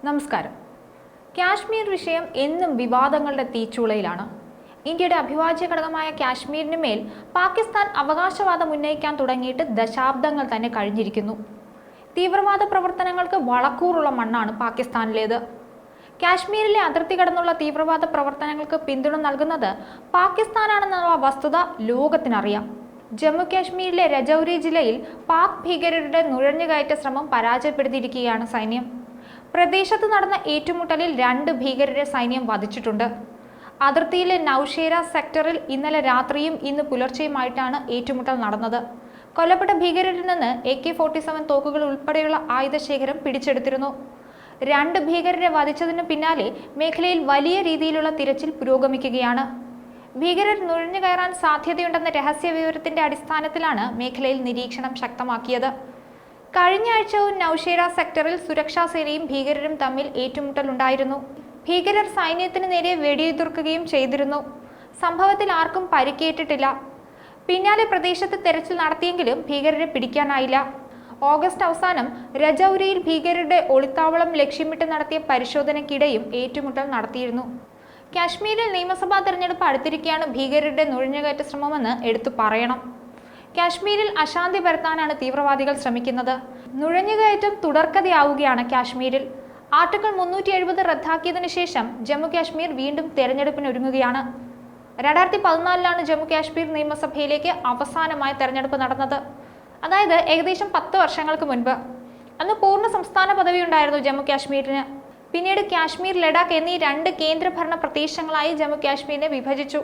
നമസ്കാരം. കാശ്മീർ വിഷയം എന്നും വിവാദങ്ങളുടെ തീച്ചൂളയിലാണ്. ഇന്ത്യയുടെ അവിഭാജ്യ ഘടകമായ കാശ്മീരിന് മേൽ പാകിസ്ഥാൻ അവകാശവാദം ഉന്നയിക്കാൻ തുടങ്ങിയിട്ട് ദശാബ്ദങ്ങൾ തന്നെ കഴിഞ്ഞിരിക്കുന്നു. തീവ്രവാദ പ്രവർത്തനങ്ങൾക്ക് വളക്കൂറുള്ള മണ്ണാണ് പാകിസ്ഥാനിലേത്. കാശ്മീരിലെ അതിർത്തി കടന്നുള്ള തീവ്രവാദ പ്രവർത്തനങ്ങൾക്ക് പിന്തുണ നൽകുന്നത് പാകിസ്ഥാനാണെന്നുള്ള വസ്തുത ലോകത്തിനറിയാം. ജമ്മു കാശ്മീരിലെ രജൌരി ജില്ലയിൽ പാക് ഭീകരരുടെ നുഴഞ്ഞുകയറ്റ ശ്രമം പരാജയപ്പെടുത്തിയിരിക്കുകയാണ് സൈന്യം. പ്രദേശത്ത് നടന്ന ഏറ്റുമുട്ടലിൽ 2 ഭീകരരെ സൈന്യം വധിച്ചിട്ടുണ്ട്. അതിർത്തിയിലെ നൌഷേര സെക്ടറിൽ ഇന്നലെ രാത്രിയും ഇന്ന് പുലർച്ചെയുമായിട്ടാണ് ഏറ്റുമുട്ടൽ നടന്നത്. കൊല്ലപ്പെട്ട ഭീകരരിൽ നിന്ന് AK-47 തോക്കുകൾ ഉൾപ്പെടെയുള്ള ആയുധശേഖരം പിടിച്ചെടുത്തിരുന്നു. 2 ഭീകരരെ വധിച്ചതിന് പിന്നാലെ മേഖലയിൽ വലിയ രീതിയിലുള്ള തിരച്ചിൽ പുരോഗമിക്കുകയാണ്. ഭീകരർ നുഴഞ്ഞു കയറാൻ സാധ്യതയുണ്ടെന്ന രഹസ്യ വിവരത്തിന്റെ അടിസ്ഥാനത്തിലാണ് മേഖലയിൽ നിരീക്ഷണം ശക്തമാക്കിയത്. കഴിഞ്ഞ ആഴ്ചവും നൌഷേര സെക്ടറിൽ സുരക്ഷാ സേനയും ഭീകരരും തമ്മിൽ ഏറ്റുമുട്ടലുണ്ടായിരുന്നു. ഭീകരർ സൈന്യത്തിന് നേരെ വെടിയുതിർക്കുകയും ചെയ്തിരുന്നു. സംഭവത്തിൽ ആർക്കും പരിക്കേറ്റിട്ടില്ല. പിന്നാലെ പ്രദേശത്ത് തെരച്ചിൽ നടത്തിയെങ്കിലും ഭീകരരെ പിടിക്കാനായില്ല. ഓഗസ്റ്റ് അവസാനം രജൌരിയിൽ ഭീകരരുടെ ഒളിത്താവളം ലക്ഷ്യമിട്ട് നടത്തിയ പരിശോധനയ്ക്കിടെയും ഏറ്റുമുട്ടൽ നടത്തിയിരുന്നു. കാശ്മീരിൽ നിയമസഭാ തെരഞ്ഞെടുപ്പ് അടുത്തിരിക്കെയാണ് ഭീകരരുടെ നുഴഞ്ഞുകയറ്റ ശ്രമമെന്ന് എടുത്തു പറയണം. കാശ്മീരിൽ അശാന്തി പരത്താനാണ് തീവ്രവാദികൾ ശ്രമിക്കുന്നത്. നുഴഞ്ഞുകയറ്റം തുടർക്കഥയാവുകയാണ് കാശ്മീരിൽ. ആർട്ടിക്കിൾ 370 റദ്ദാക്കിയതിനു ശേഷം ജമ്മു കാശ്മീർ വീണ്ടും തെരഞ്ഞെടുപ്പിനൊരുങ്ങുകയാണ്. 2014 ജമ്മു കാശ്മീർ നിയമസഭയിലേക്ക് അവസാനമായ തെരഞ്ഞെടുപ്പ് നടന്നത്. അതായത് ഏകദേശം 10 വർഷങ്ങൾക്ക് മുൻപ്. അന്ന് പൂർണ്ണ സംസ്ഥാന പദവി ഉണ്ടായിരുന്നു ജമ്മു കാശ്മീരിന്. പിന്നീട് കാശ്മീർ, ലഡാക്ക് എന്നീ 2 കേന്ദ്രഭരണ പ്രദേശങ്ങളായി ജമ്മു കാശ്മീരിനെ വിഭജിച്ചു.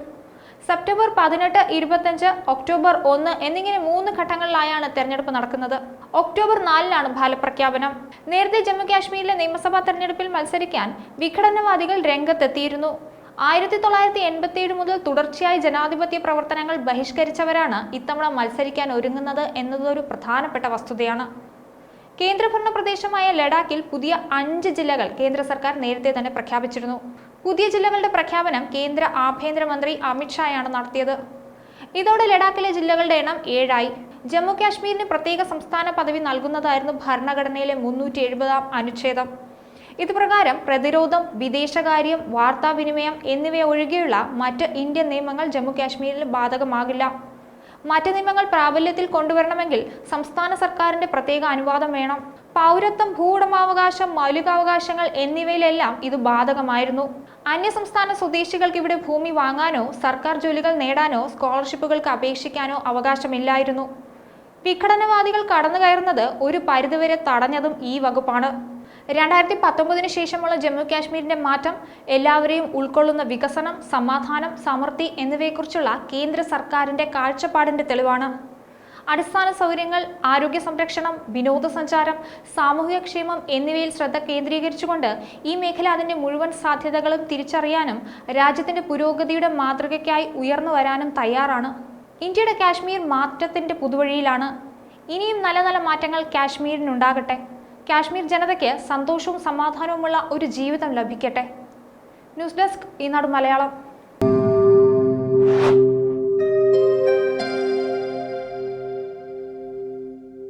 സെപ്റ്റംബർ 18, 25, ഒക്ടോബർ 1 എന്നിങ്ങനെ 3 ഘട്ടങ്ങളിലായാണ് തെരഞ്ഞെടുപ്പ് നടക്കുന്നത്. ഒക്ടോബർ 4 ഫലപ്രഖ്യാപനം. നേരത്തെ ജമ്മു കാശ്മീരിലെ നിയമസഭാ തെരഞ്ഞെടുപ്പിൽ മത്സരിക്കാൻ വിഘടനവാദികൾ രംഗത്തെത്തിയിരുന്നു. 1987 മുതൽ തുടർച്ചയായി ജനാധിപത്യ പ്രവർത്തനങ്ങൾ ബഹിഷ്കരിച്ചവരാണ് ഇത്തവണ മത്സരിക്കാൻ ഒരുങ്ങുന്നത് എന്നതൊരു പ്രധാനപ്പെട്ട വസ്തുതയാണ്. കേന്ദ്രഭരണ പ്രദേശമായ ലഡാക്കിൽ പുതിയ 5 ജില്ലകൾ കേന്ദ്ര സർക്കാർ നേരത്തെ തന്നെ പ്രഖ്യാപിച്ചിരുന്നു. പുതിയ ജില്ലകളുടെ പ്രഖ്യാപനം കേന്ദ്ര ആഭ്യന്തരമന്ത്രി അമിത് ഷായാണ് നടത്തിയത്. ഇതോടെ ലഡാക്കിലെ ജില്ലകളുടെ എണ്ണം 7 ആയി. ജമ്മു കാശ്മീരിന് പ്രത്യേക സംസ്ഥാന പദവി നൽകുന്നതായിരുന്നു ഭരണഘടനയിലെ 370 അനുച്ഛേദം. ഇതുപ്രകാരം പ്രതിരോധം, വിദേശകാര്യം, വാർത്താവിനിമയം എന്നിവയൊഴികെയുള്ള മറ്റ് ഇന്ത്യൻ നിയമങ്ങൾ ജമ്മു കാശ്മീരിൽ ബാധകമാകില്ല. മറ്റ് നിയമങ്ങൾ പ്രാബല്യത്തിൽ കൊണ്ടുവരണമെങ്കിൽ സംസ്ഥാന സർക്കാരിന്റെ പ്രത്യേക അനുവാദം വേണം. പൗരത്വം, ഭൂവുടമാവകാശം, മൗലികാവകാശങ്ങൾ എന്നിവയിലെല്ലാം ഇത് ബാധകമായിരുന്നു. അന്യസംസ്ഥാന സ്വദേശികൾക്ക് ഇവിടെ ഭൂമി വാങ്ങാനോ സർക്കാർ ജോലികൾ നേടാനോ സ്കോളർഷിപ്പുകൾക്ക് അപേക്ഷിക്കാനോ അവകാശമില്ലായിരുന്നു. വിഘടനവാദികൾ കടന്നുകയറുന്നത് ഒരു പരിധിവരെ തടഞ്ഞതും ഈ വകുപ്പാണ്. 2019 ശേഷമുള്ള ജമ്മു കാശ്മീരിന്റെ മാറ്റം എല്ലാവരെയും ഉൾക്കൊള്ളുന്ന വികസനം, സമാധാനം, സമൃദ്ധി എന്നിവയെക്കുറിച്ചുള്ള കേന്ദ്ര സർക്കാരിന്റെ കാഴ്ചപ്പാടിന്റെ തെളിവാണ്. അടിസ്ഥാന സൗകര്യങ്ങൾ, ആരോഗ്യ സംരക്ഷണം, വിനോദസഞ്ചാരം, സാമൂഹികക്ഷേമം എന്നിവയിൽ ശ്രദ്ധ കേന്ദ്രീകരിച്ചുകൊണ്ട് ഈ മേഖല അതിന്റെ മുഴുവൻ സാധ്യതകളും തിരിച്ചറിയാനും രാജ്യത്തിന്റെ പുരോഗതിയുടെ മാതൃകയ്ക്കായി ഉയർന്നു വരാനും തയ്യാറാണ്. ഇന്ത്യയുടെ കാശ്മീർ മാറ്റത്തിന്റെ പുതുവഴിയിലാണ്. ഇനിയും നല്ല നല്ല മാറ്റങ്ങൾ കാശ്മീരിനുണ്ടാകട്ടെ. കാശ്മീർ ജനതയ്ക്ക് സന്തോഷവും സമാധാനവുമുള്ള ഒരു ജീവിതം ലഭിക്കട്ടെ. ന്യൂസ് ഡെസ്ക് ഈനാട് മലയാളം.